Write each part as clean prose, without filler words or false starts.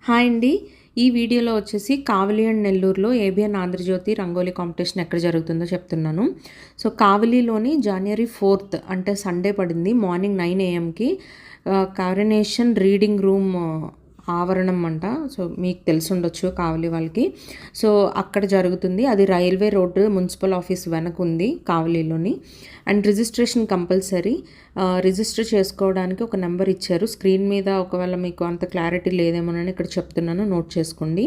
Hi అండి. ఈ వీడియోలో వచ్చేసి కావలి అండ్ నెల్లూరులో ఏబిఎన్ ఆంధ్రజ్యోతి రంగోలీ కాంపిటీషన్ ఎక్కడ జరుగుతుందో చెప్తున్నాను. సో కావలిలోని జనవరి 4th అంటే సండే పడింది. మార్నింగ్ 9 AM కారినేషన్ రీడింగ్ రూమ్ ఆవరణం అంట. సో మీకు తెలిసుండొచ్చు కావలి వాళ్ళకి. సో అక్కడ జరుగుతుంది. అది రైల్వే రోడ్డు మున్సిపల్ ఆఫీస్ వెనక ఉంది కావలిలోని. And registration compulsory. రిజిస్టర్ చేసుకోవడానికి ఒక నెంబర్ ఇచ్చారు స్క్రీన్ మీద. ఒకవేళ మీకు అంత క్లారిటీ లేదేమోనని ఇక్కడ చెప్తున్నాను, నోట్ చేసుకోండి.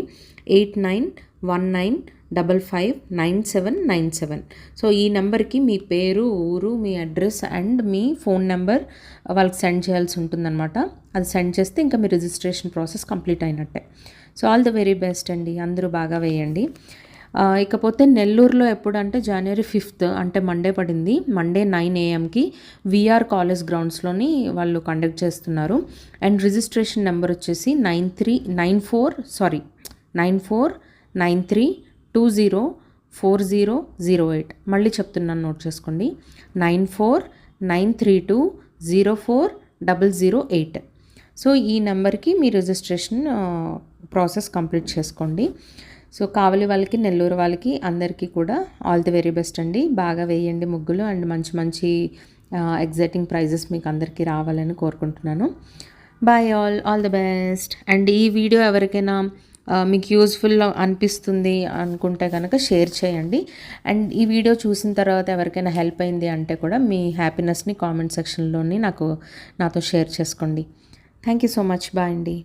8919559797. సో ఈ నెంబర్కి మీ పేరు, ఊరు, మీ అడ్రస్ అండ్ మీ ఫోన్ నెంబర్ వాళ్ళకి సెండ్ చేయాల్సి ఉంటుందన్నమాట. అది సెండ్ చేస్తే ఇంకా మీ రిజిస్ట్రేషన్ ప్రాసెస్ కంప్లీట్ అయినట్టే. So all the very best అండి. అందరూ బాగా వేయండి. ఇకపోతే నెల్లూరులో ఎప్పుడంటే జనవరి 5th అంటే మండే పడింది. మండే 9 AM విఆర్ కాలేజ్ గ్రౌండ్స్లోని వాళ్ళు కండక్ట్ చేస్తున్నారు. అండ్ రిజిస్ట్రేషన్ నెంబర్ వచ్చేసి 9493204008. మళ్ళీ చెప్తున్నాను, నోట్ చేసుకోండి. 9493204008. సో ఈ నెంబర్కి మీ రిజిస్ట్రేషన్ ప్రాసెస్ కంప్లీట్ చేసుకోండి. సో కావలి వాళ్ళకి, నెల్లూరు వాళ్ళకి అందరికీ కూడా ఆల్ ది వెరీ బెస్ట్ అండి. బాగా వేయండి ముగ్గులు అండ్ మంచి మంచి ఎగ్జైటింగ్ ప్రైజెస్ మీకు అందరికీ రావాలని కోరుకుంటున్నాను. Bye all the best. And ఈ వీడియో ఎవరికైనా మీకు యూజ్ఫుల్ అనిపిస్తుంది అనుకుంటే కనుక షేర్ చేయండి. అండ్ ఈ వీడియో చూసిన తర్వాత ఎవరికైనా హెల్ప్ అయింది అంటే కూడా మీ హ్యాపీనెస్ని కామెంట్ సెక్షన్లోని నాతో షేర్ చేసుకోండి. Thank you so much. Bye అండి.